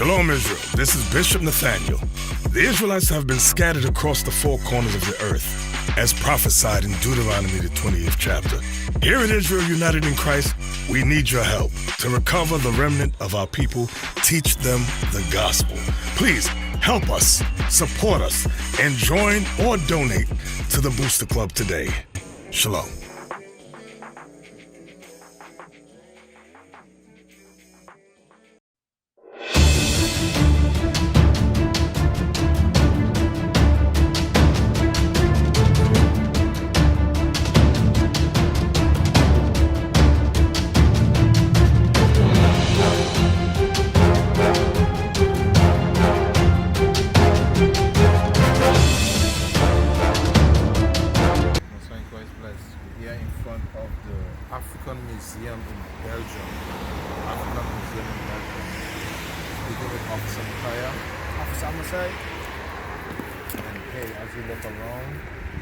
Shalom, Israel. This is Bishop Nathaniel. The Israelites have been scattered across the four corners of the earth, as prophesied in Deuteronomy, the 28th chapter. Here in Israel United in Christ, we need your help to recover the remnant of our people, teach them the gospel. Please help us, support us, and join or donate to the Booster Club today. Shalom. Museum in Belgium. African Museum in Belgium. Speaking with Officer Mikhaya, Officer Amasai. And hey, as you look around,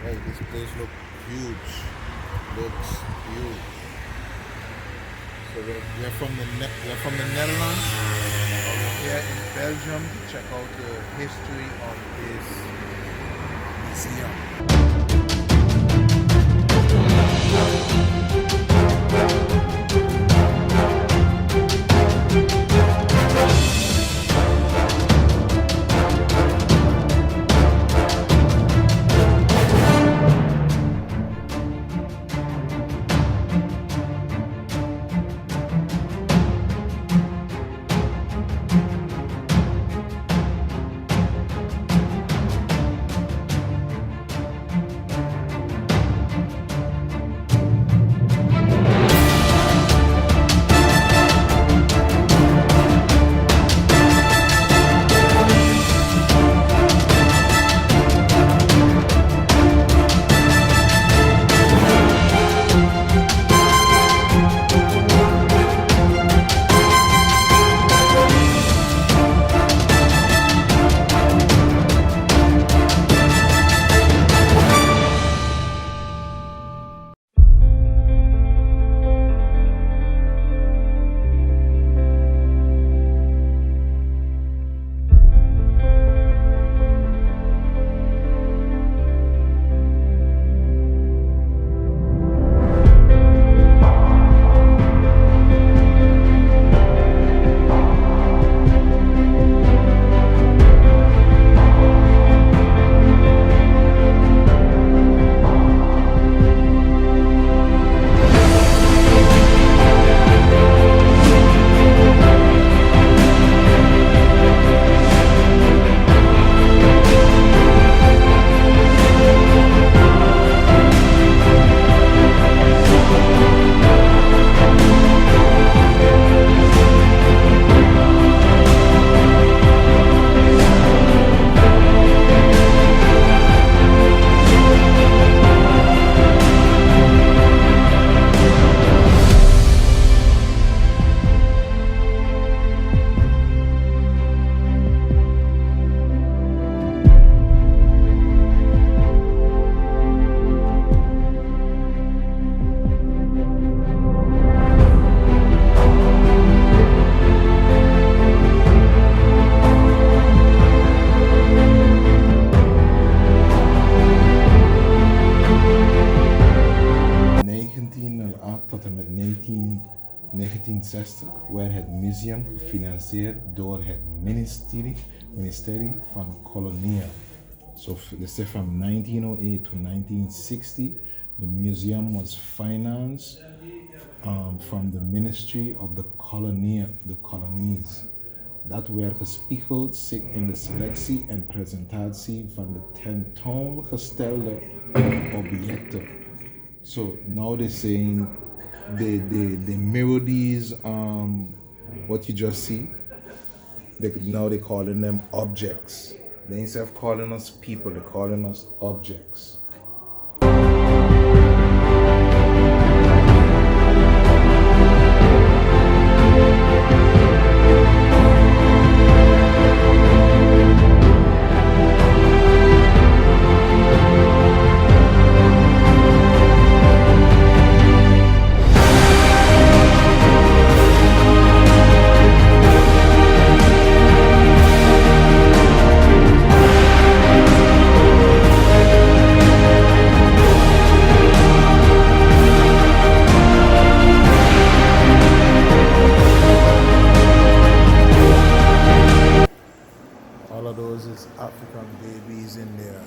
hey, this place looks huge. Looks huge. So we're from the Netherlands. We're here in Belgium to check out the history of this museum. tot en met 1960 werd het museum gefinancierd door het ministerie van Koloniën. So they say from 1908 to 1960, the museum was financed from the Ministry of the colonies. Dat werd gespiegeld in de selectie en presentatie van de tentoongestelde objecten. So now they're saying they mirror these what you just see. Now they're calling them objects. They instead of calling us people, they're calling us objects. All of those is African babies in their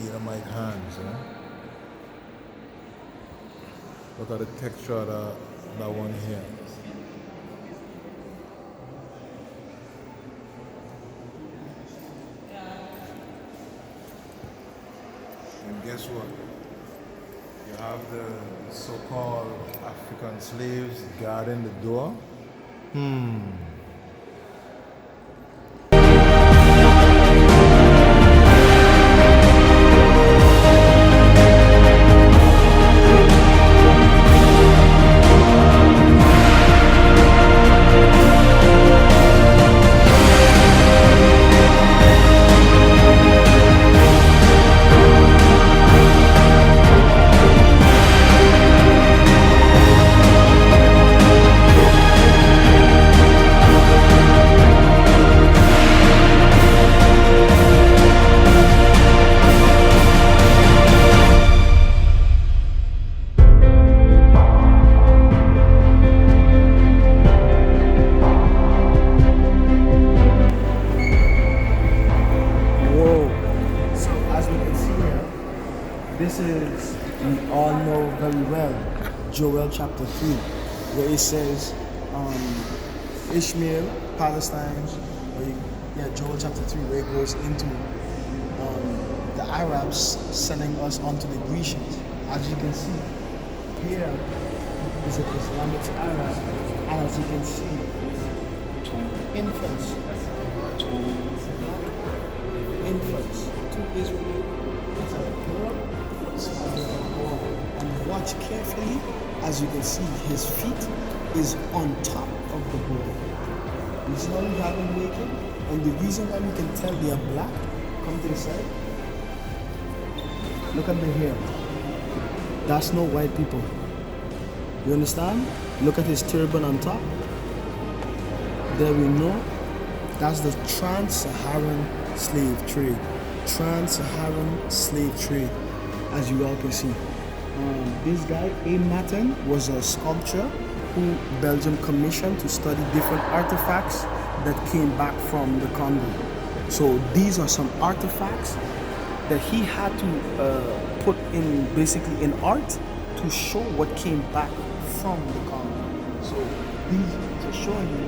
Edomite hands. Look at the texture of that one here. And guess what? You have the so-called African slaves guarding the door. This is, we all know very well, Joel chapter 3, where it says, Ishmael, Palestine, Joel chapter 3, where it goes into the Arabs sending us onto the Grecians. As you can see, here is an Islamic Arab, and as you can see, two infants, two Israelites, and watch carefully. As you can see, his feet is on top of the board. You see how we have them naked? And the reason why we can tell they are black, come to the side. Look at the hair. That's no white people. You understand? Look at his turban on top. There we know. That's the trans-Saharan slave trade. Trans-Saharan slave trade, as you all can see. This guy, A. Matten, was a sculptor who Belgium commissioned to study different artifacts that came back from the Congo. So these are some artifacts that he had to put in, basically in art, to show what came back from the Congo. So these are showing you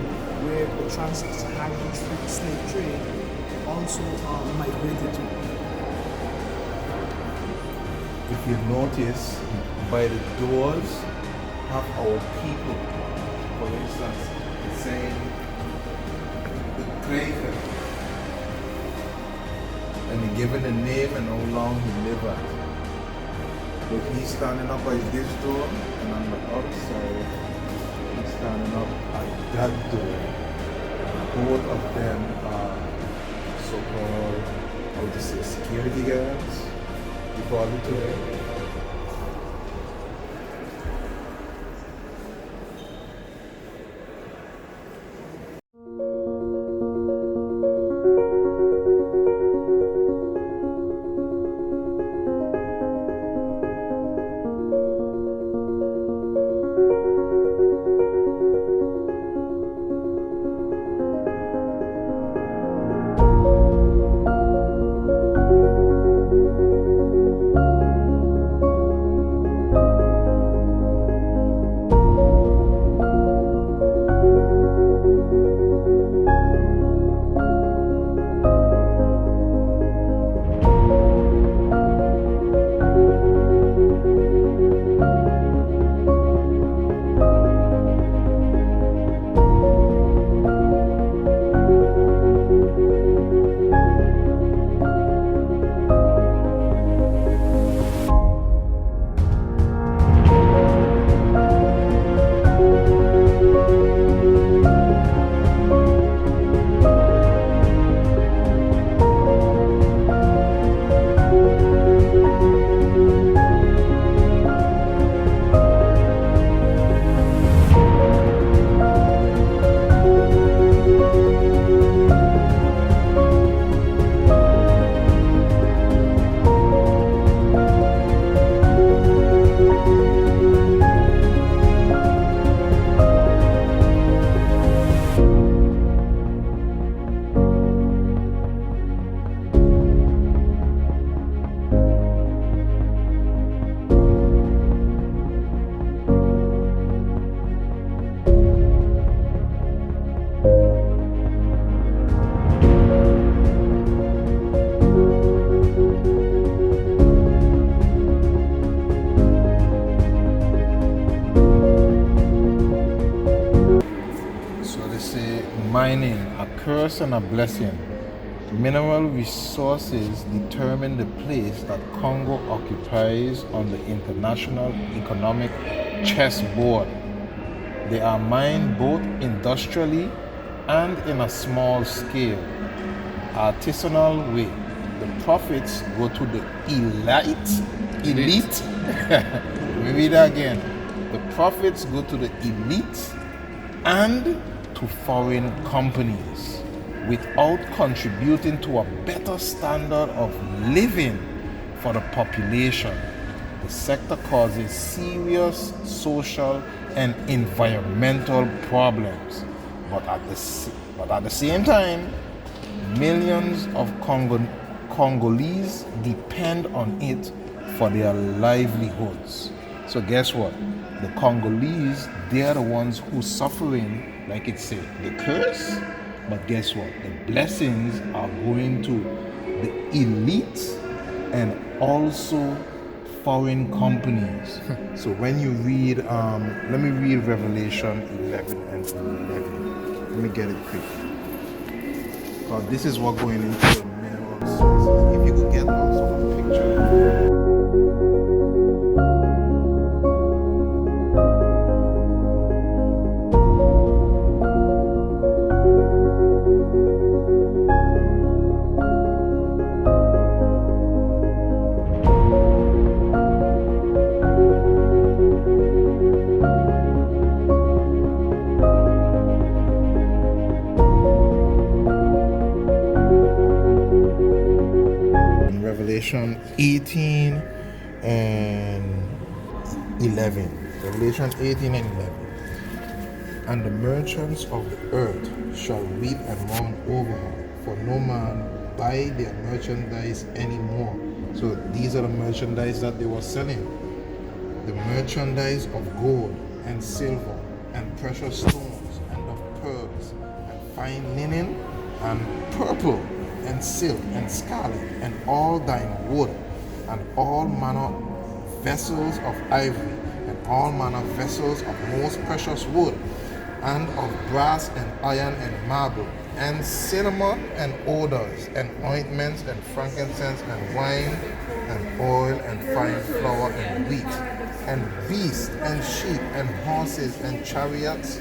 where the trans-Saharan slave trade also migrated to. If you notice, by the doors have our people. For instance, it's saying the Kraker, and he given a name and how long he lived at. But he's standing up by this door, and on the outside, he's standing up at that door. Both of them are so-called, how to say, security guards. You call it today. mining, a curse and a blessing. Mineral resources determine the place that Congo occupies on the international economic chessboard. They are mined both industrially and in a small scale, artisanal way. The profits go to the elite. Let me read that again. The profits go to the elite and to foreign companies without contributing to a better standard of living for the population. The sector causes serious social and environmental problems, but at the same time, millions of Congolese depend on it for their livelihoods. So guess what? The Congolese, they are the ones who suffering, like it said, the curse. But guess what? The blessings are going to the elite and also foreign companies. So when you read, let me read Revelation 11 and 11. Let me get it quick. Because this is what going into the mineral sources. If you could get also a picture. Revelation 18 and 11. Revelation 18 and 11. And the merchants of the earth shall weep and mourn over her, for no man buy their merchandise anymore. So these are the merchandise that they were selling. The merchandise of gold and silver and precious stones and of pearls and fine linen and purple and silk and scarlet and all thine wood and all manner vessels of ivory and all manner vessels of most precious wood and of brass and iron and marble and cinnamon and odors and ointments and frankincense and wine and oil and fine flour and wheat and beasts and sheep and horses and chariots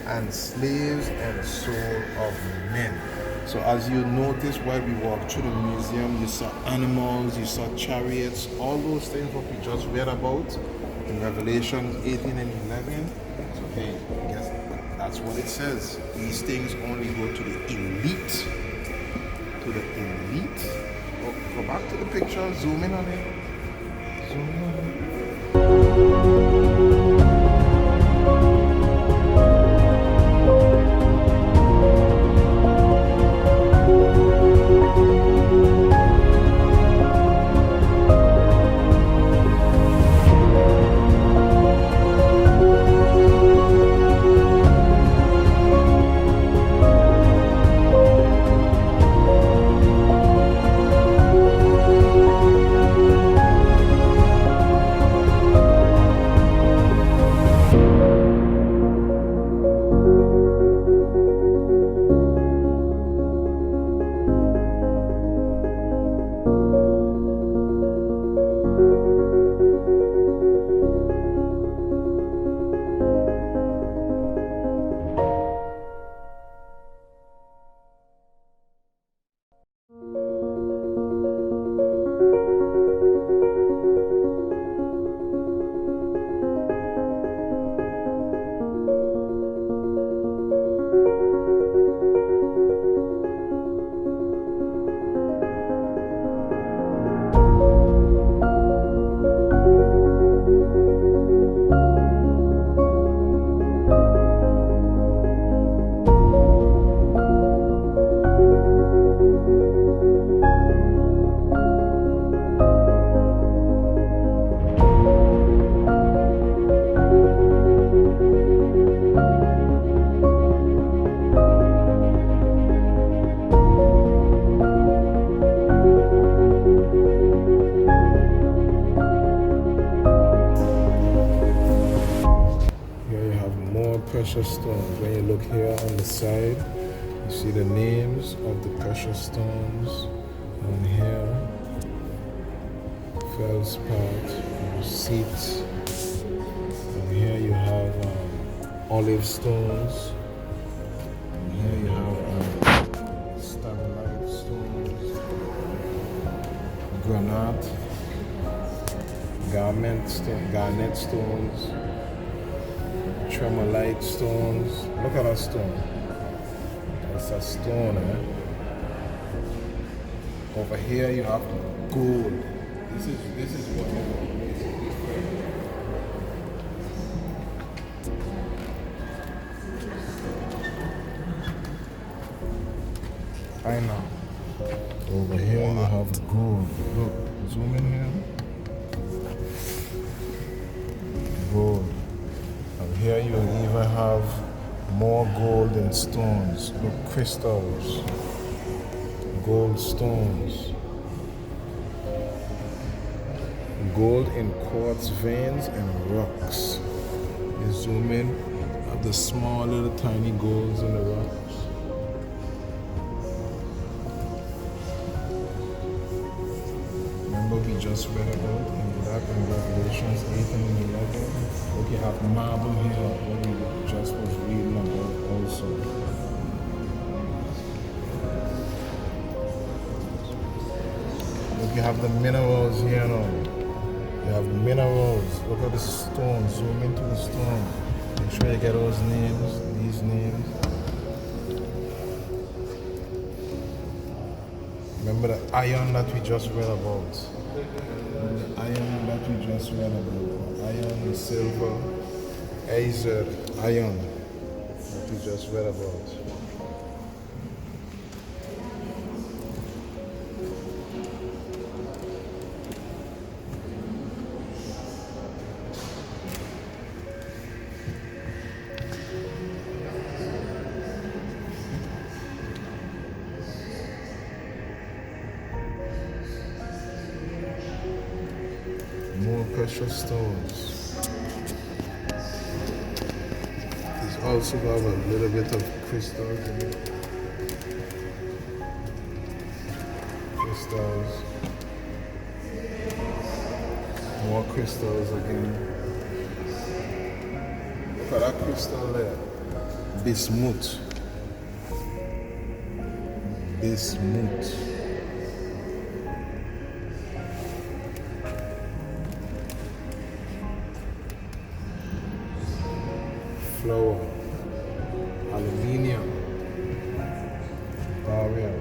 and slaves and soul of men. So as you notice while we walked through the museum, you saw animals, you saw chariots, all those things what we just read about in Revelation 18 and 11. So hey, I guess that's what it says. These things only go to the elite. To the elite. Oh, go back to the picture, zoom in on it. Zoom in on it. Precious stones. When you look here on the side, You see the names of the precious stones on here. Feldspar, seats. And here you have olive stones. And here you have stabilite stones, granite, garnet stones, tremolite stones. Look at that stone. It's a stone, eh? Over here you have gold. This is what you want. I know. Over here you have gold. Look, zoom in here. Gold. And here you even have more gold in stones. Look, crystals. Gold stones. Gold in quartz veins and rocks. You zoom in, have the small little tiny golds in the rocks. Remember we just read about that in Revelations 8 and 11. Look, you have marble here, what we just was reading about also. Look, you have the minerals here now. You have minerals. Look at the stone. Zoom into the stone. Make sure you get those names, these names. Remember the iron that we just read about. The iron that we just read about. Iron and silver. Azer, iron that we just read about. More precious stones. These also have a little bit of crystals in it. Crystals. More crystals again. Look at that crystal there. Bismuth. Bismuth. Flour, aluminium, barium.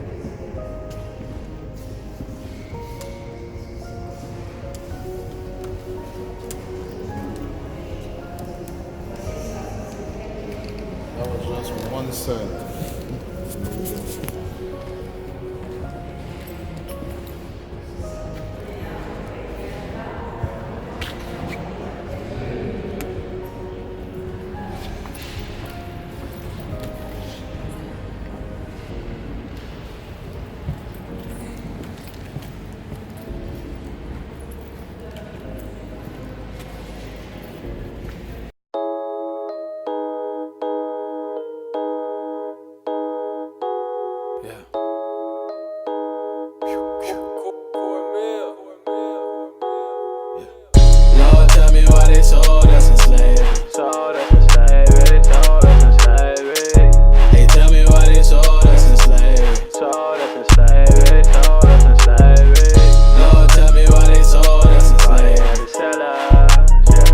That was just one side. Lord, tell me why they sold us in slavery. Sold us in slavery, sold us in slavery. They tell me why they sold us in slavery. Sold us in slavery, sold us in slavery. Lord, tell me why they sold us in slavery. Why they had to sell us, yeah.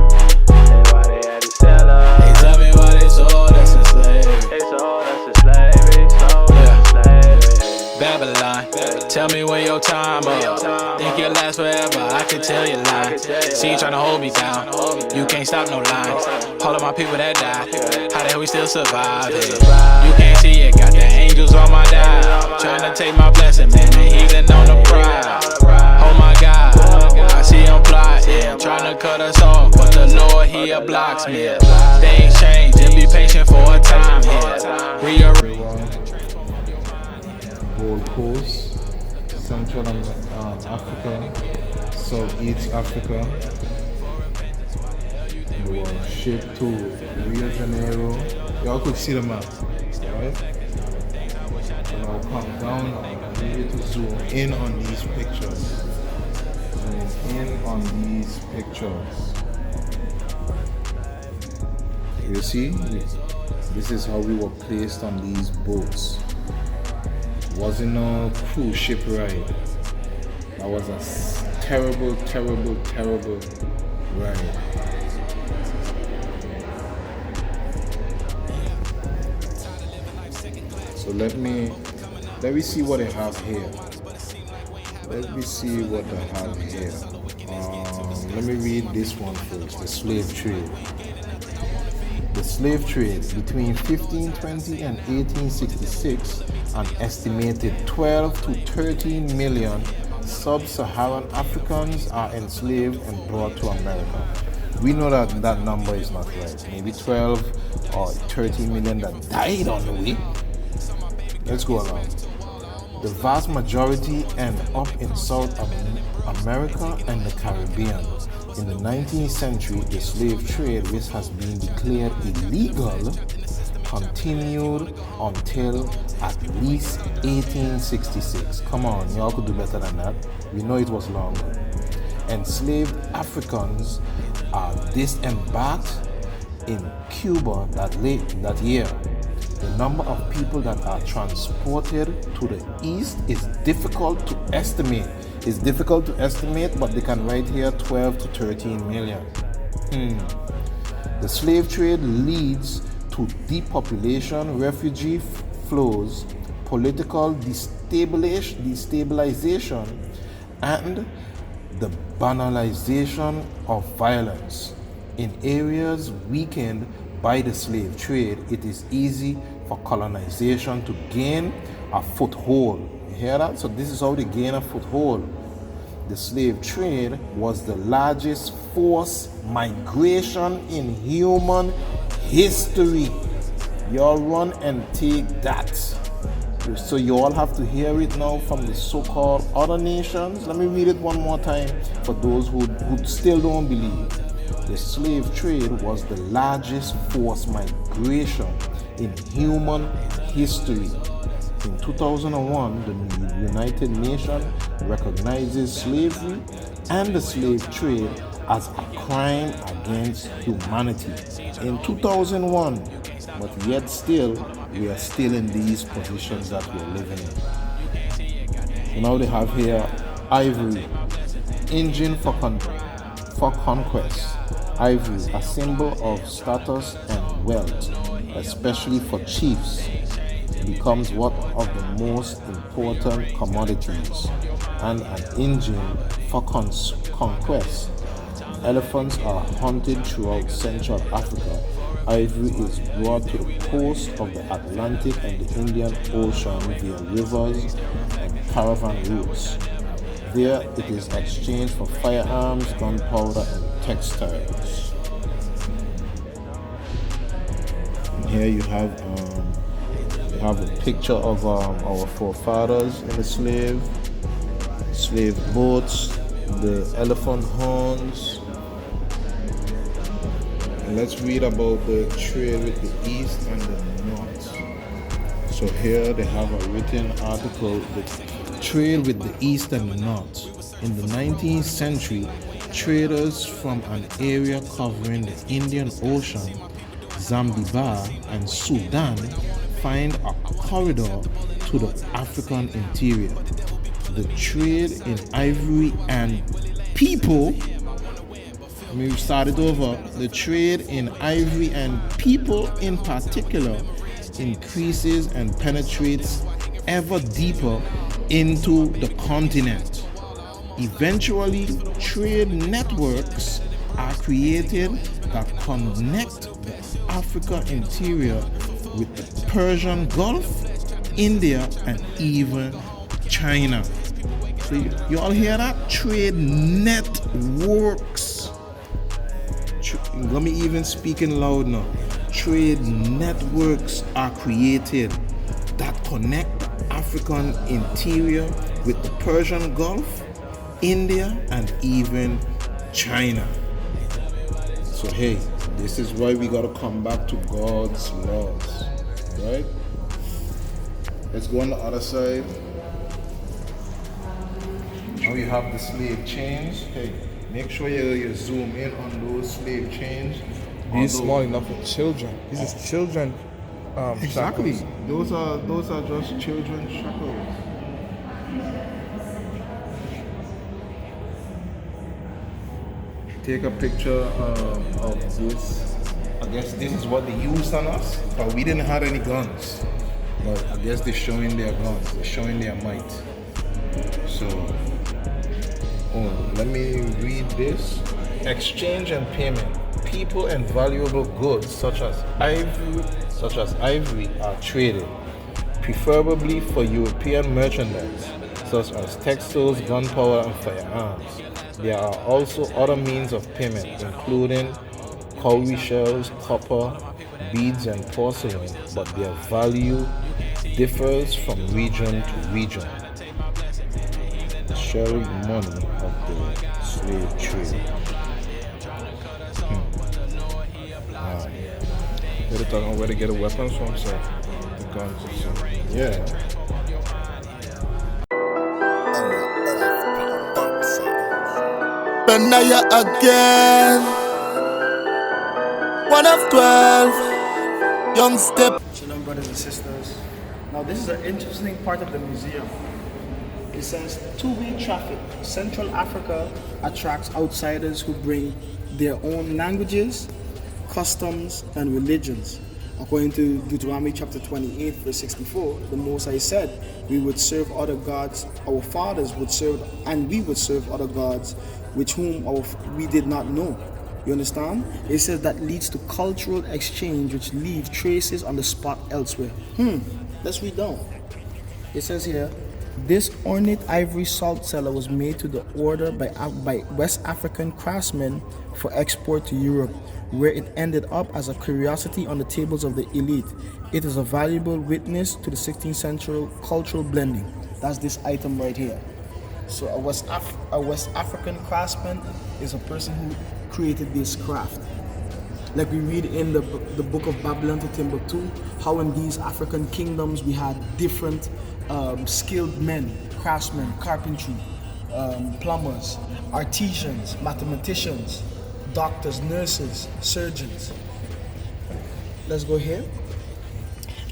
Hey, why they had to sell us. They tell me why they sold us in slavery. They sold us in slavery, sold us in slavery. Babylon, tell me when your time up. Think you'll last forever, I can tell you lying. See you tryna hold me down, you can't stop no lines. All of my people that died, how the hell we still survive? You can't see it, got the angels on my dial. Tryna take my blessing, man, they heathen on the prowl. Oh my God, I see them plotting, tryna cut us off, but the Lord, he a blocksmith. Things change, just be patient for a time here. Rearrange. Gold Coast, Central Africa, Southeast Africa. We were shipped to Rio de Janeiro. Y'all could see the map, right? So now come down now. I need you to zoom in on these pictures. Zoom in on these pictures. You see? This is how we were placed on these boats. Wasn't no cruise ship ride. That was a terrible, terrible, terrible ride. So let me see what they have here. Let me see what they have here. Let me read this one first. The slave trade. The slave trade between 1520 and 1866, an estimated 12 to 13 million sub-Saharan Africans are enslaved and brought to America. We know that that number is not right. Maybe 12 or 13 million that died on the way. Let's go along. The vast majority end up in South America and the Caribbean. In the 19th century, the slave trade, which has been declared illegal, continued until at least 1866. Come on, y'all could do better than that. We know it was longer. Enslaved Africans are disembarked in Cuba that year. The number of people that are transported to the east is difficult to estimate. It's difficult to estimate, but they can write here 12 to 13 million. The slave trade leads to depopulation, refugee flows, political destabilization, and the banalization of violence. In areas weakened by the slave trade, it is easy for colonization to gain a foothold. You hear that? So this is how they gain a foothold. The slave trade was the largest forced migration in human history. Y'all run and take that. So you all have to hear it now from the so-called other nations. Let me read it one more time for those who still don't believe. The slave trade was the largest forced migration in human history. In 2001, the United Nations recognizes slavery and the slave trade as a crime against humanity. In 2001, but yet still, we are still in these positions that we're living in. So now they have here ivory, engine for conquest. Ivory, a symbol of status and wealth, especially for chiefs, becomes one of the most important commodities and an engine for conquest. Elephants are hunted throughout Central Africa. Ivory is brought to the coast of the Atlantic and the Indian Ocean via rivers and caravan routes. There it is exchanged for firearms, gunpowder, and textiles. And here you have a picture of our forefathers in the slave boats, the elephant horns. And let's read about the trade with the east and the north. So here they have a written article, the trade with the east and the north. In the 19th century, traders from an area covering the Indian Ocean, Zanzibar, and Sudan find a corridor to the African interior. The trade in ivory and people, let me start it over. The trade in ivory and people in particular increases and penetrates ever deeper into the continent. Eventually, trade networks are created that connect the African interior with the Persian Gulf, India, and even China. So you all hear that? Trade networks. Let me even speaking loud now. Trade networks are created that connect the African interior with the Persian Gulf, India, and even China. So hey, this is why we gotta come back to God's laws, right? Let's go on the other side. Now we have the slave chains. Hey, make sure you zoom in on those slave chains. These small enough for children. This is children. Exactly. Shackles. Those are just children's shackles. Take a picture of this. I guess this is what they used on us, but we didn't have any guns. But I guess they're showing their guns. They're showing their might. So, let me read this. Exchange and payment. People and valuable goods such as ivory are traded, preferably for European merchandise, such as textiles, gunpowder, and firearms. There are also other means of payment, including cowrie shells, copper, beads, and porcelain, but their value differs from region to region. The sharing money of the slave trade. They're talking about where to get the weapons from, so the guns and stuff. Yeah. Benaya again. One of 12. Young step. Shalom, brothers and sisters. Now, this is an interesting part of the museum. It says two-way traffic. Central Africa attracts outsiders who bring their own languages, customs, and religions. According to Deuteronomy chapter 28, verse 64, the Mosai said, we would serve other gods, our fathers would serve, and we would serve other gods, which we did not know. You understand? It says that leads to cultural exchange, which leave traces on the spot elsewhere. Let's read down. It says here, this ornate ivory salt cellar was made to the order by West African craftsmen for export to Europe, where it ended up as a curiosity on the tables of the elite. It is a valuable witness to the 16th century cultural blending. That's this item right here. So a West African craftsman is a person who created this craft. Like we read in the book of Babylon to Timbuktu, how in these African kingdoms we had different skilled men, craftsmen, carpentry, plumbers, artisans, mathematicians, doctors, nurses, surgeons. Let's go here.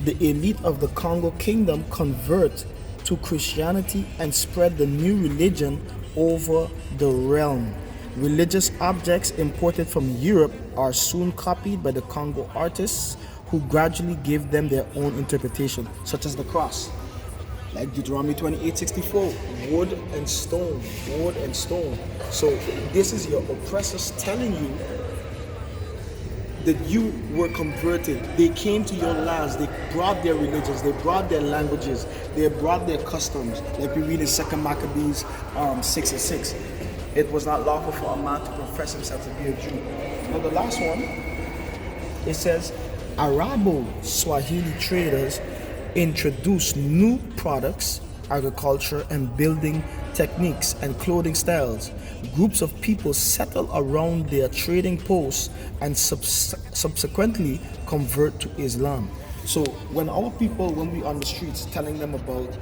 The elite of the Congo kingdom convert to Christianity and spread the new religion over the realm. Religious objects imported from Europe are soon copied by the Congo artists, who gradually give them their own interpretation, such as the cross. Like Deuteronomy 28:64, wood and stone, wood and stone. So this is your oppressors telling you that you were converted. They came to your lands, they brought their religions, they brought their languages, they brought their customs. Like we read in 2 Maccabees 6:6. It was not lawful for a man to profess himself to be a Jew. Now the last one, it says, Arabo Swahili traders introduce new products, agriculture and building techniques and clothing styles. Groups of people settle around their trading posts and subsequently convert to Islam. So when our people, when we on the streets telling them about,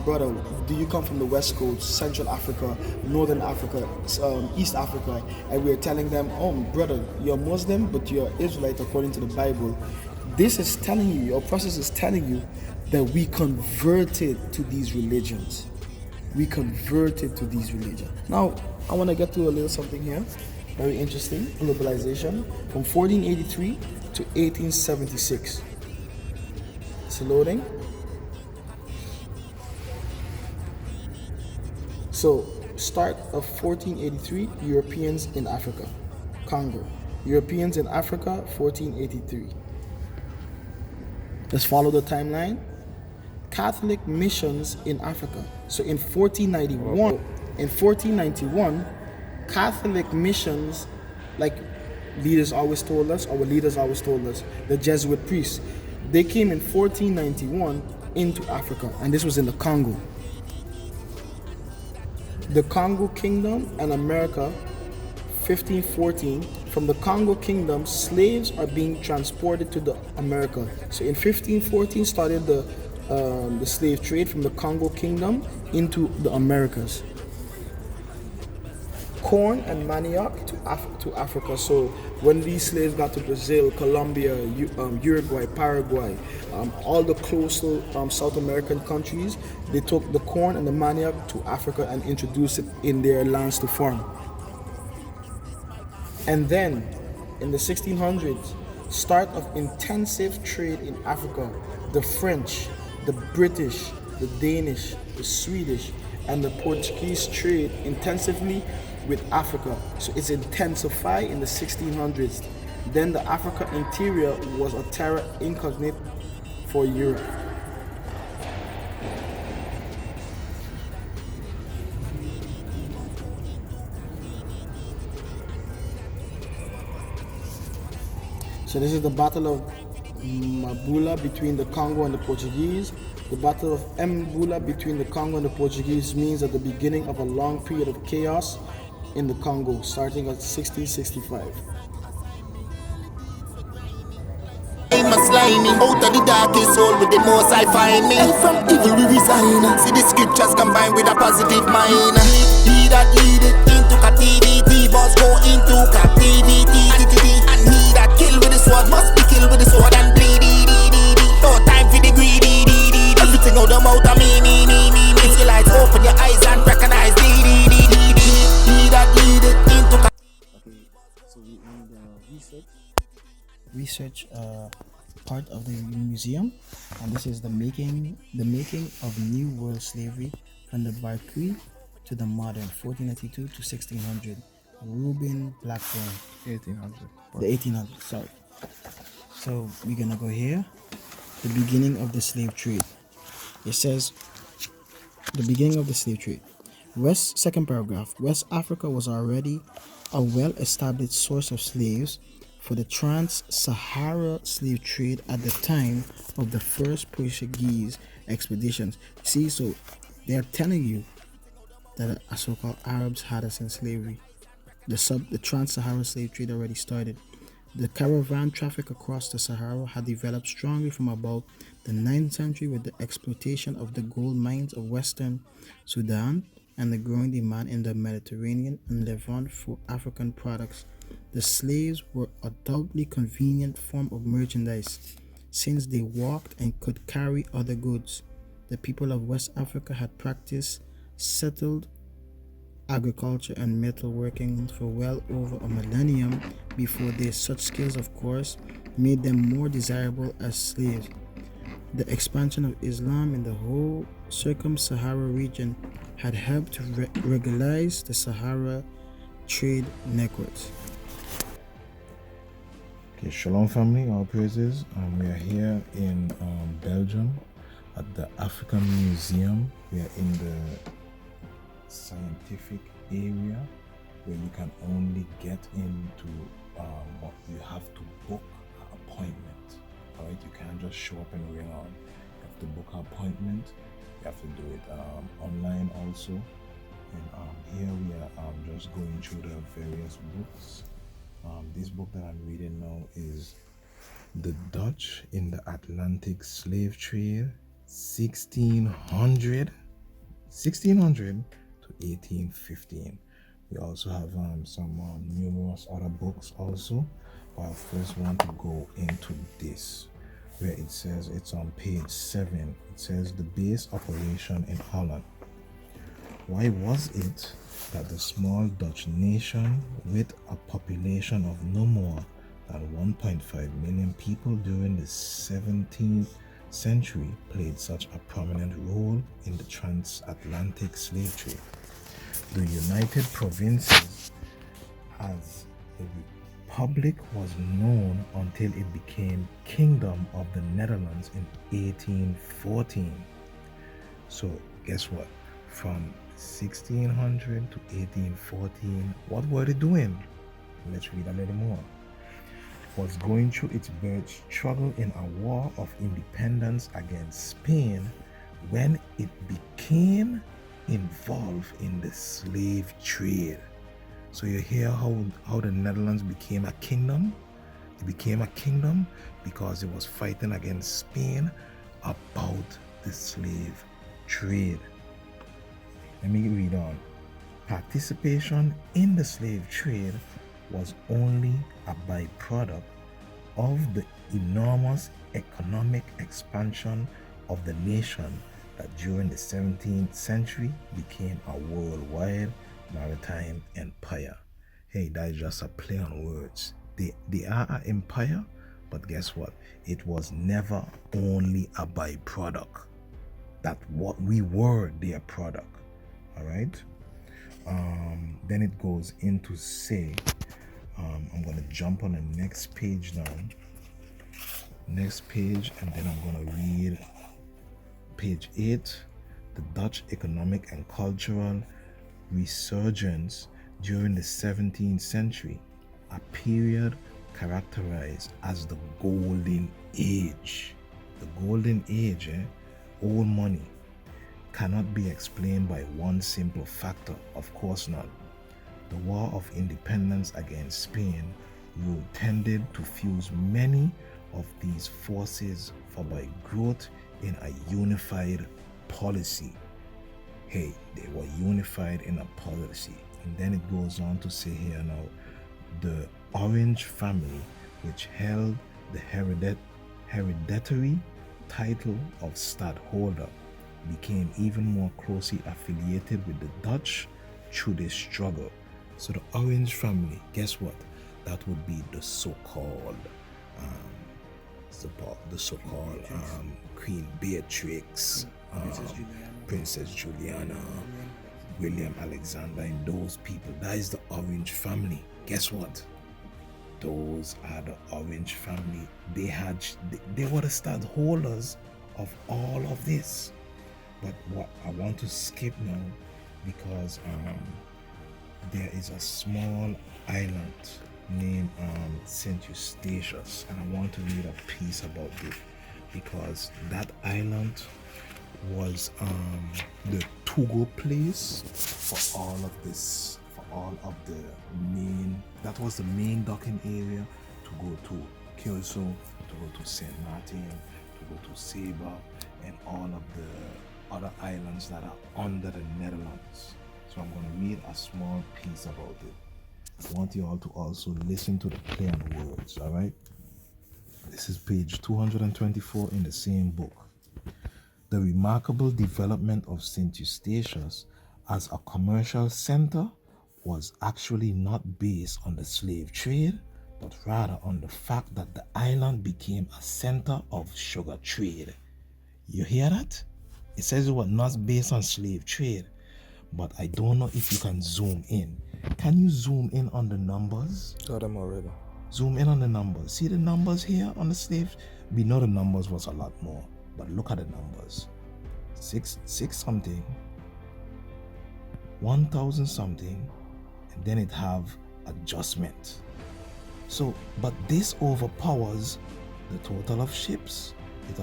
brother, do you come from the West Coast, Central Africa, Northern Africa, East Africa, and we're telling them, oh brother, you're Muslim, but you're Israelite according to the Bible. This is telling you, your process is telling you that we converted to these religions. We converted to these religions. Now, I want to get to a little something here. Very interesting. Globalization from 1483 to 1876. It's loading. So, start of 1483, Europeans in Africa. Congo. Europeans in Africa, 1483. Let's follow the timeline. Catholic missions in Africa. So in 1491, Catholic missions, like leaders always told us, our leaders always told us, the Jesuit priests, they came in 1491 into Africa, and this was in the Congo. The Congo Kingdom and America, 1514. From the Congo Kingdom, slaves are being transported to the America. So in 1514 started the the slave trade from the Congo Kingdom into the Americas. Corn and manioc to Africa. So when these slaves got to Brazil, Colombia, Uruguay, Paraguay, all the coastal South American countries, they took the corn and the manioc to Africa and introduced it in their lands to farm. And then in the 1600s, start of intensive trade in Africa. The French, the British, the Danish, the Swedish, and the Portuguese trade intensively with Africa. So it's intensified in the 1600s. Then the Africa interior was a terra incognita for Europe. So this is the Battle of Mabula between the Congo and the Portuguese. The Battle of Mbula between the Congo and the Portuguese means at the beginning of a long period of chaos in the Congo, starting at 1665. I'm a slimy out of the darkest soul with the most I find me. And from evil we resign. See the scriptures combined with a positive mind. He that leadeth into captivity must go into captivity. And he that kill with the sword must be killed with the sword and bleed. No time for the greedy. Everything out the mouth of me. Israelites, open your eyes and recognize. He that leadeth into captivity. Okay, so we in the research part of the museum, and this is the making of New World slavery from the Barqui to the modern 1492 to 1600. Reuben Blackburn. 1800. The 1800s. Sorry. So we're gonna go here. The beginning of the slave trade. It says the beginning of the slave trade. Second paragraph. West Africa was already a well-established source of slaves for the trans-Sahara slave trade at the time of the first Portuguese expeditions. See, so they're telling you that so-called Arabs had us in slavery. The trans-Sahara slave trade already started. The caravan traffic across the Sahara had developed strongly from about the 9th century with the exploitation of the gold mines of western Sudan and the growing demand in the Mediterranean and Levant for African products. The slaves were a doubly convenient form of merchandise since they walked and could carry other goods. The people of West Africa had practiced settled agriculture and metalworking for well over a millennium before this. Such skills, of course, made them more desirable as slaves. The expansion of Islam in the whole circum-Sahara region had helped to regularize the Sahara trade networks. Okay, Shalom family, all praises. We are here in Belgium at the African Museum. We are in the scientific area where you can only get into you have to book an appointment. Alright, you can't just show up and ring on. You have to book an appointment. You have to do it online also. And here we are just going through the various books. This book that I'm reading now is The Dutch in the Atlantic Slave Trade, 1600 to 1815. We also have some numerous other books also, but I first want to go into this where it says, it's on page 7. It says the base operation in Holland. Why was it that the small Dutch nation with a population of no more than 1.5 million people during the 17th century played such a prominent role in the transatlantic slave trade? The United Provinces as a republic was known until it became Kingdom of the Netherlands in 1814. So guess what? From 1600 to 1814, what were they doing? Let's read a little more. Was going through its birth struggle in a war of independence against Spain when it became involved in the slave trade. So you hear how the Netherlands became a kingdom? It became a kingdom because it was fighting against Spain about the slave trade. Let me read on. Participation in the slave trade was only a byproduct of the enormous economic expansion of the nation that during the 17th century became a worldwide maritime empire. Hey, that is just a play on words. They are an empire, but guess what? It was never only a byproduct. That what we were their product. All right. Then it goes into say, I'm gonna jump on the next page now. Next page, and then I'm gonna read page 8. The Dutch economic and cultural resurgence during the 17th century, a period characterized as the Golden Age. The Golden Age, old money, cannot be explained by one simple factor, of course not. The War of Independence against Spain tended to fuse many of these forces for by growth in a unified policy. Hey, they were unified in a policy. And then it goes on to say here now, the Orange family, which held the hereditary title of stadtholder, became even more closely affiliated with the Dutch through this struggle. So the Orange family, guess what? That would be the so-called Queen Beatrix, Princess Juliana, William Alexander, and those people. That is the Orange family. Guess what? Those are the Orange family. They were the stadtholders of all of this. But what I want to skip now, because there is a small island named Saint Eustatius, and I want to read a piece about it, because that island was the to-go place for all of this, for all of the main, that was the main docking area to go to Curacao, to go to Saint Martin, to go to Saba, and all of the other islands that are under the Netherlands. So I'm going to read a small piece about it. I want you all to also listen to the play on words, all right? This is page 224 in the same book. The remarkable development of St. Eustatius as a commercial center was actually not based on the slave trade, but rather on the fact that the island became a center of sugar trade. You hear that? It says it was not based on slave trade, but I don't know if you can zoom in. Can you zoom in on the numbers? Got them already. Zoom in on the numbers. See the numbers here on the slaves? We know the numbers was a lot more, but look at the numbers. Six something, 1,000 something, and then it have adjustment. So, but this overpowers the total of ships. It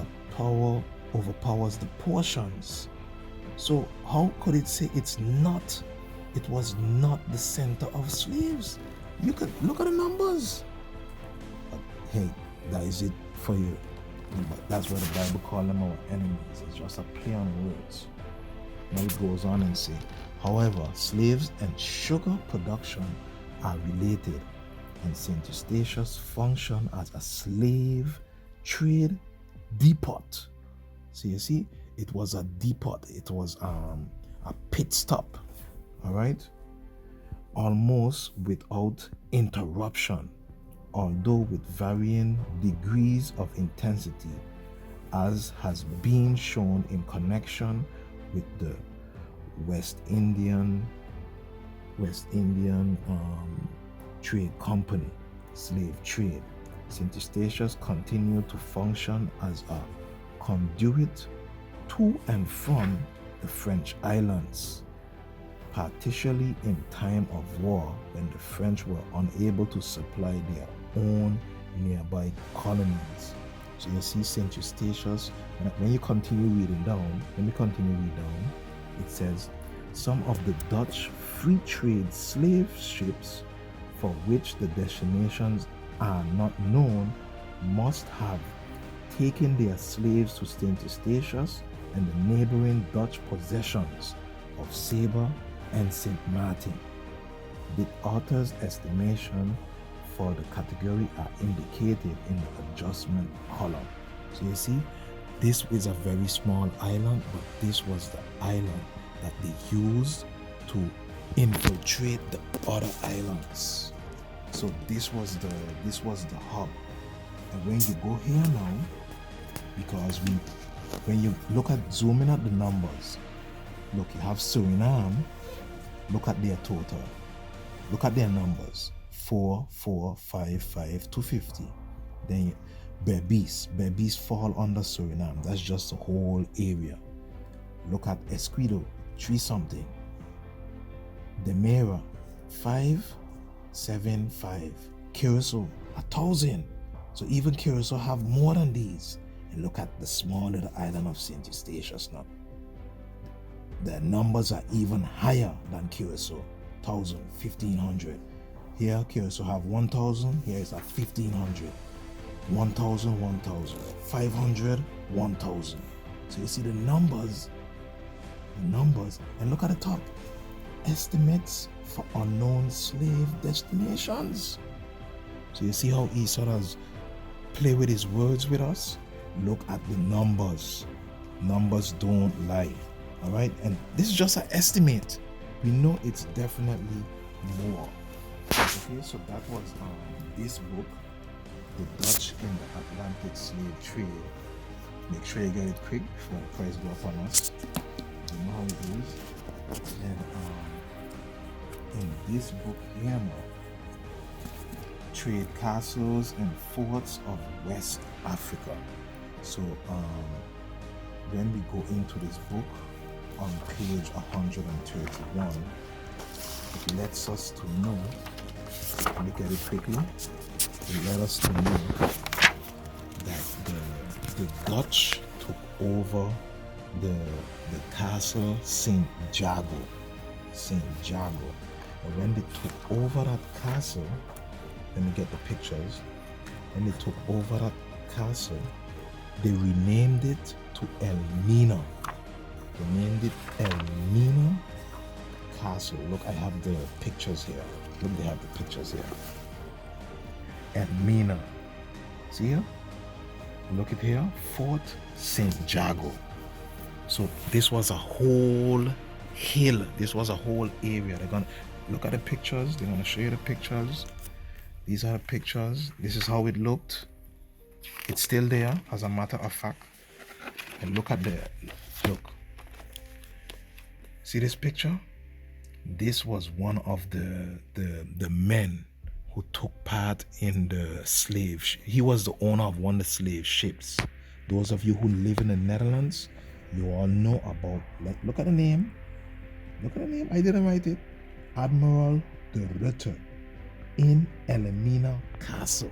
overpowers the portions. So how could it say it was not the center of slaves? You could look at the numbers. But hey, that is it for you. That's why the Bible calls them our enemies. It's just a play on words. Now it goes on and say, however, slaves and sugar production are related, and St. Eustatius functioned as a slave trade depot. So you see, it was a depot. It was a pit stop. All right, almost without interruption, although with varying degrees of intensity, as has been shown in connection with the West Indian Trade Company, slave trade. St. Eustatius continued to function as a conduit to and from the French islands, particularly in time of war when the French were unable to supply their own nearby colonies. So you see St. Eustatius, when you continue reading down, it says, some of the Dutch free trade slave ships for which the destinations are not known must have taken their slaves to St. Eustatius and the neighboring Dutch possessions of Saba and St. Martin. The author's estimation for the category are indicated in the adjustment column. So you see, this is a very small island, but this was the island that they used to infiltrate the other islands. So this was the hub. And when you go here now, because when you look at zooming at the numbers, look, you have Suriname. Look at their total. Look at their numbers: 4, 4, 5, 5, 250. Then Berbice fall under Suriname. That's just the whole area. Look at Esquido, 3 something. Demera, 5, 7, 5. Curacao, 1,000. So even Curacao have more than these. And look at the small little island of St. Eustatius now. The numbers are even higher than Curacao. 1,000, 1,500. Here Curacao have 1,000. Here is at 1,500. 1,000, 1,000. 500, 1,000. So you see the numbers. And look at the top. Estimates for unknown slave destinations. So you see how Esau has played with his words with us? Look at the numbers. Numbers don't lie. All right, and this is just an estimate. We know it's definitely more. Okay, so that was this book, The Dutch in the Atlantic Slave Trade. Make sure you get it quick before the price go up on us. You know how it is. And in this book here now, trade castles and forts of West Africa. So when we go into this book on page 131, it lets us to know, look at it quickly, it let us to know that the Dutch took over the castle St. Jago. And when they took over that castle, let me get the pictures. When they took over that castle, they renamed it to Elmina. They named it Elmina Castle. Look, I have the pictures here. Look, they have the pictures here. Elmina. See here? Look at here. Fort St. Jago. So this was a whole hill. This was a whole area. They're gonna look at the pictures. They're gonna show you the pictures. These are the pictures. This is how it looked. It's still there, as a matter of fact. And look at look. See this picture? This was one of the men who took part in the slave. He was the owner of one of the slave ships. Those of you who live in the Netherlands, you all know about. Look at the name. Look at the name. I didn't write it. Admiral de Rutte in Elmina Castle.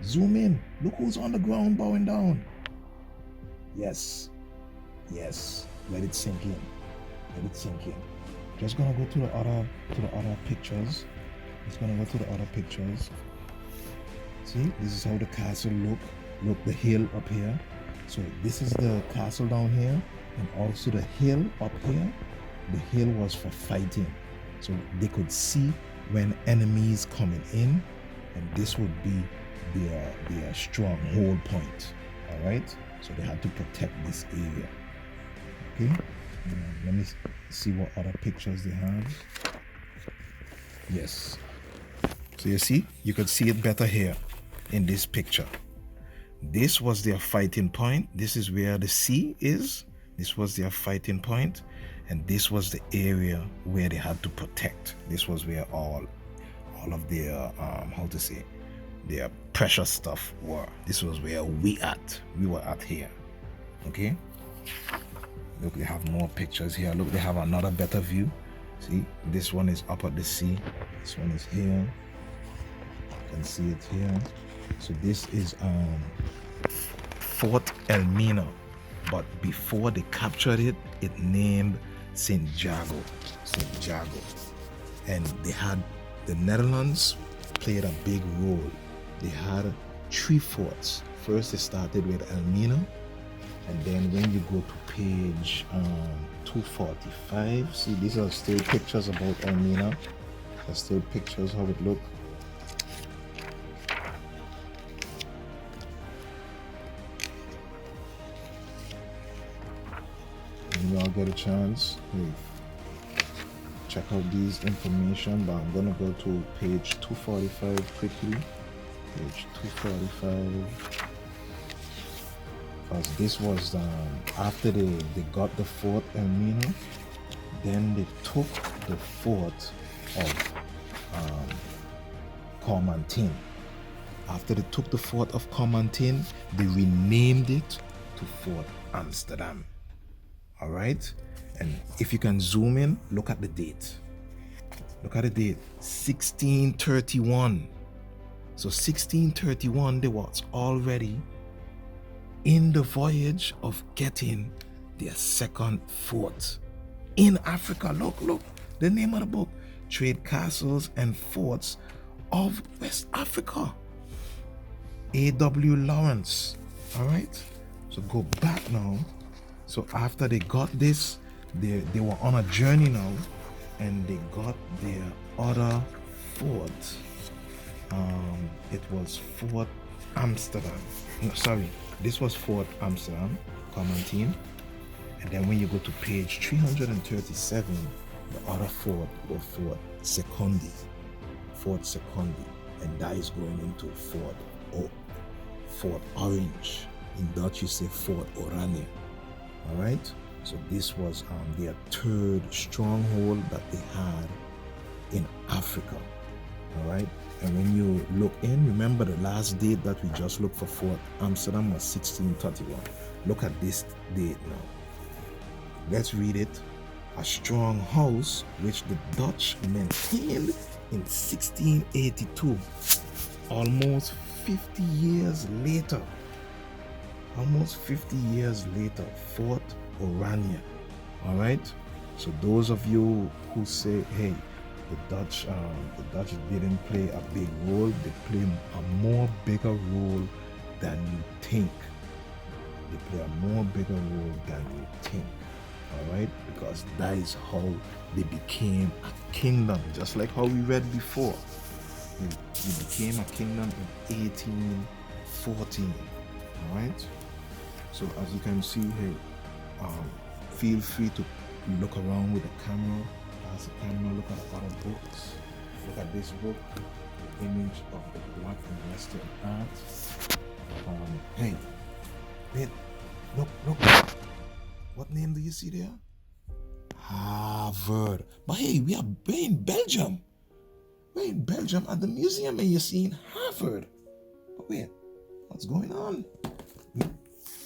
Zoom in. Look who's on the ground bowing down. Yes. Let it sink in. Just gonna go to the other pictures. See, this is how the castle look. Look, the hill up here. So this is the castle down here, and also the hill up here. The hill was for fighting, so they could see when enemies coming in, and this would be their stronghold point. All right, so they had to protect this area. Okay, let me see what other pictures they have. Yes, so you see, you could see it better here in this picture. This was their fighting point. This is where the sea is. This was their fighting point, and this was the area where they had to protect. This was where all of their their precious stuff were. This was where we were at here. Okay, look, they have more pictures here. Look, they have another better view. See, this one is up at the sea. This one is here. You can see it here. So this is Fort Elmina, but before they captured it, it named St. Jago. And they had, the Netherlands played a big role. They had 3 forts. First they started with Elmina, And then when you go to page 245, see, these are still pictures about Elmina. There's still pictures how it look. When y'all get a chance, check out these information, but I'm gonna go to page 245 quickly. Page 245. Because this was after they got the fort Elmina, then they took the fort of Cormantin. After they took the fort of Cormantin, they renamed it to Fort Amsterdam. All right, and if you can zoom in, look at the date. Look at the date, 1631. So 1631, they was already in the voyage of getting their second fort in Africa. Look, the name of the book, Trade Castles and Forts of West Africa. A.W. Lawrence. All right, so go back now. So after they got this, they were on a journey now, and they got their other fort. It was Fort Amsterdam. No, sorry, this was Fort Amsterdam, Cormantin. And then when you go to page 337, the other fort was Fort Secondi. Fort Secondi. And that is going into Fort Orange. In Dutch, you say Fort Oranje. All right. So this was their third stronghold that they had in Africa. All right. And when you look in, remember the last date that we just looked for Fort Amsterdam was 1631. Look at this date now. Let's read it. A strong house which the Dutch maintained in 1682. Almost 50 years later. Almost 50 years later, Fort Oranje. All right. So those of you who say, "Hey, the Dutch didn't play a big role," they play a more bigger role than you think. They play a more bigger role than you think. All right, because that is how they became a kingdom, just like how we read before. They became a kingdom in 1814. All right. So as you can see here, feel free to look around with the camera. Pass the camera. Look at other books. Look at this book, The Image of the Black and Western Art. Hey, wait, look. What name do you see there? Harvard. But hey, we're in Belgium. We're in Belgium at the museum and you're seeing Harvard. But wait, what's going on?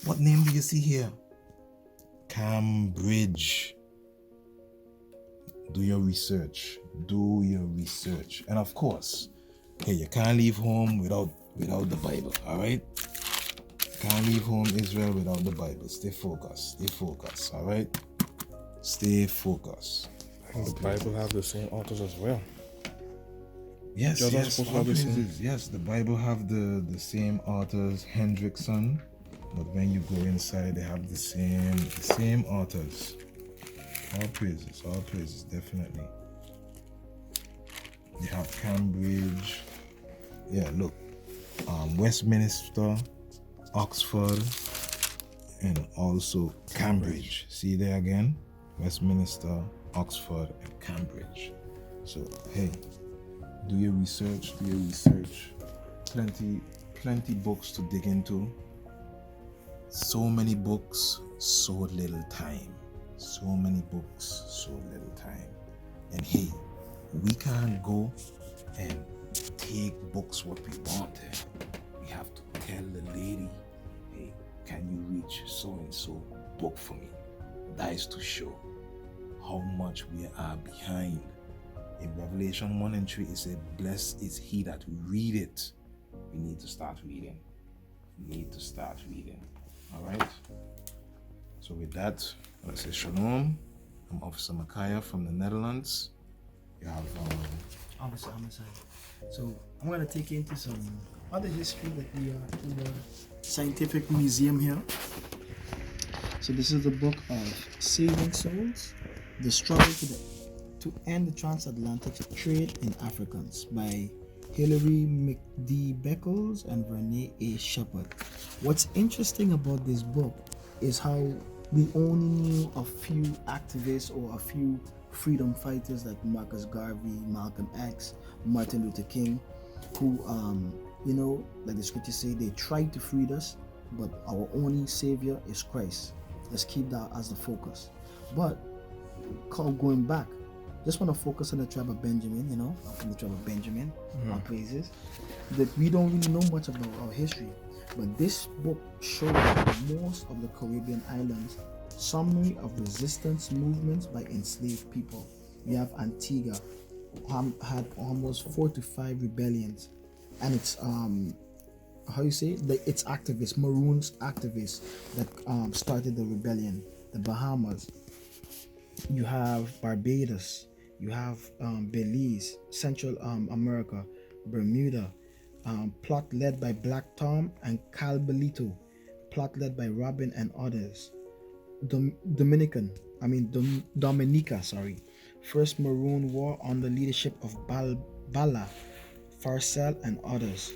What name do you see here? Cambridge. Do your research. And of course, hey, you can't leave home without the Bible, all right? Can't leave home, Israel, without the Bible. Stay focused, all right? Stay focused. I think the Bible have the same authors as well. Yes, the Bible have the same authors, Hendrickson, but when you go inside, they have the same authors. All praises, definitely. They have Cambridge. Yeah, look, Westminster, Oxford, and also Cambridge. See there again? Westminster, Oxford, and Cambridge. So, hey, do your research. Plenty books to dig into. So many books, so little time. So many books, so little time. And hey, we can't go and take books what we want. We have to tell the lady, "Hey, can you reach so-and-so book for me?" That is to show how much we are behind. In Revelation 1 and 3, it said, "Blessed is he that read it." We need to start reading. All right? So with that, I say shalom. I'm Officer Mikhaya from the Netherlands. You have Amasai. So I'm gonna take you into some other history that we are in the scientific museum here. So this is the book of Saving Souls, the struggle to end the transatlantic trade in Africans by Hilary McD Beckles and Renee A. Shepard. What's interesting about this book is how we only knew a few activists or a few freedom fighters like Marcus Garvey, Malcolm X, Martin Luther King, who, like the scriptures say, they tried to free us, but our only savior is Christ. Let's keep that as the focus. But going back, just want to focus on the tribe of Benjamin, from the tribe of Benjamin, our praises, that we don't really know much about our history. But this book shows most of the Caribbean islands summary of resistance movements by enslaved people. We have Antigua, had almost 4 to 5 rebellions, and it's it's activists, Maroons activists that started the rebellion. The Bahamas, you have Barbados, you have Belize, Central America, Bermuda, plot led by Black Tom and Calbalito, plot led by Robin and others. Dominica, First Maroon War under leadership of Bala, Farcel and others.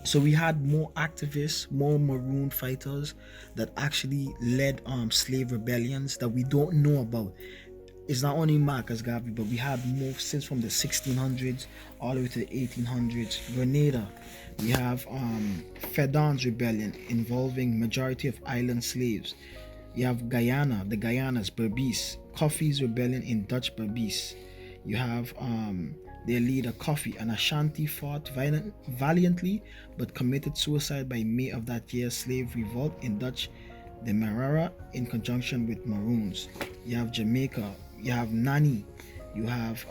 So we had more activists, more maroon fighters that actually led slave rebellions that we don't know about. It's not only Marcus Garvey, but we had more since from the 1600s all the way to the 1800s. Grenada, we have Fedon's rebellion involving majority of island slaves. You have Guyana, the Guyanas, Berbice, Coffee's rebellion in Dutch Berbice. You have their leader Coffee, and Ashanti fought valiantly but committed suicide by May of that year. Slave revolt in Dutch Demerara in conjunction with Maroons. You have Jamaica, you have Nani, you have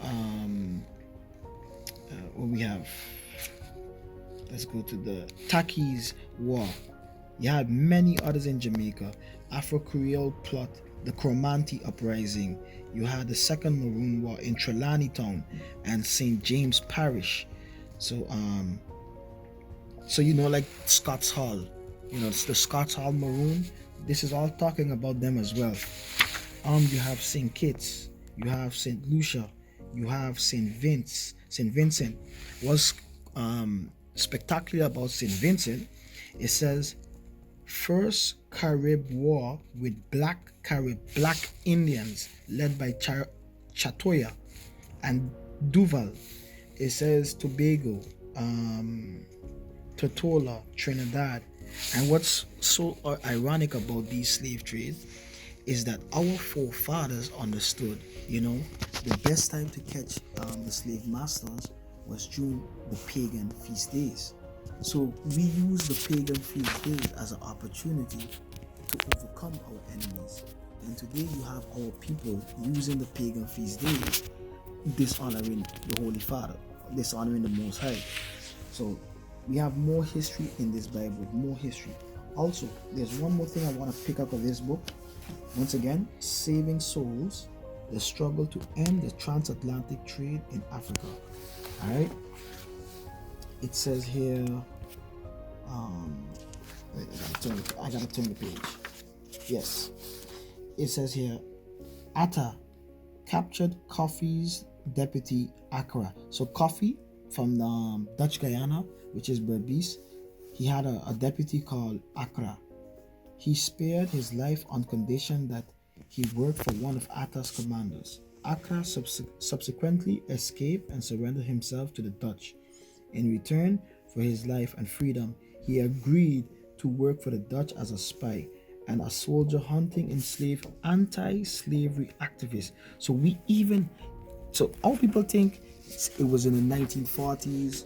let's go to the Takis War. You have many others in Jamaica. Afro-Creole plot, the Cromanti uprising. You had the Second Maroon War in Trelawney Town and St. James Parish. So like Scots Hall, it's the Scots Hall Maroon. This is all talking about them as well. You have St. Kitts, you have St. Lucia, you have St. Vincent. What's spectacular about St. Vincent, it says First Carib War with Black Indians led by Chatoya and Duval. It says Tobago, Tortola, Trinidad. And what's so ironic about these slave trades is that our forefathers understood, the best time to catch the slave masters was during the pagan feast days. So we use the pagan feast days as an opportunity to overcome our enemies. And today you have our people using the pagan feast days, dishonoring the Holy Father, dishonoring the Most High. So we have more history in this Bible, more history. Also, there's one more thing I want to pick up of this book. Once again, Saving Souls, the struggle to end the transatlantic trade in Africa. All right. It says here, I gotta turn the page. Yes. It says here, Atta captured Coffee's deputy Accra. So Coffee from the Dutch Guyana, which is Berbice, he had a deputy called Accra. He spared his life on condition that he worked for one of Atta's commanders. Accra subsequently escaped and surrendered himself to the Dutch. In return for his life and freedom, he agreed to work for the Dutch as a spy and a soldier hunting enslaved anti-slavery activists. So all people think it was in the 1940s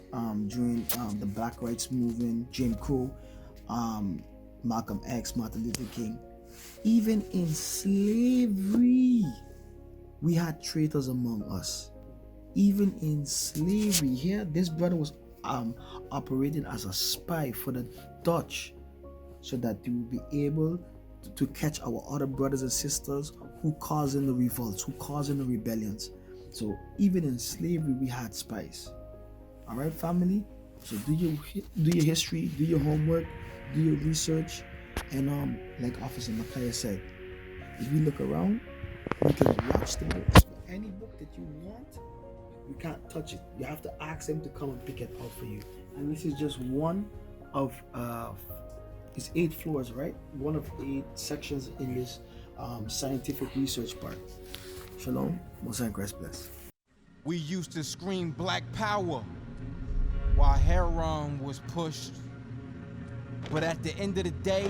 during the Black Rights Movement, Jim Crow, Malcolm X, Martin Luther King. Even in slavery, we had traitors among us. Even in slavery, here this brother was operating as a spy for the Dutch, so that they would be able to catch our other brothers and sisters who causing the revolts, who causing the rebellions. So even in slavery, we had spies. All right, family. So do your history, do your homework, do your research, And like Officer Mikhaya said, if we look around, we can watch the books. But any book that you want, you can't touch it. You have to ask them to come and pick it out for you. And this is just one of it's 8 floors, right? One of 8 sections in this scientific research part. Shalom, Most High Christ bless. We used to scream black power while heroin was pushed. But at the end of the day,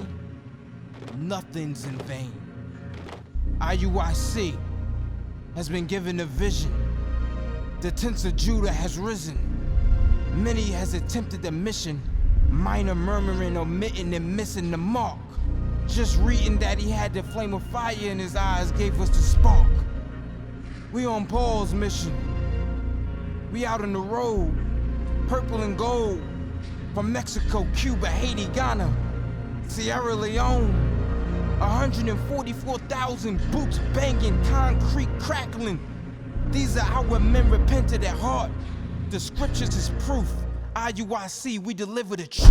nothing's in vain. IUIC has been given a vision. The tents of Judah has risen. Many has attempted the mission. Minor murmuring, omitting, and missing the mark. Just reading that he had the flame of fire in his eyes gave us the spark. We on Paul's mission. We out on the road, purple and gold. From Mexico, Cuba, Haiti, Ghana, Sierra Leone. 144,000 boots banging, concrete crackling. These are our men repented at heart. The scriptures is proof. IUIC, we deliver the truth.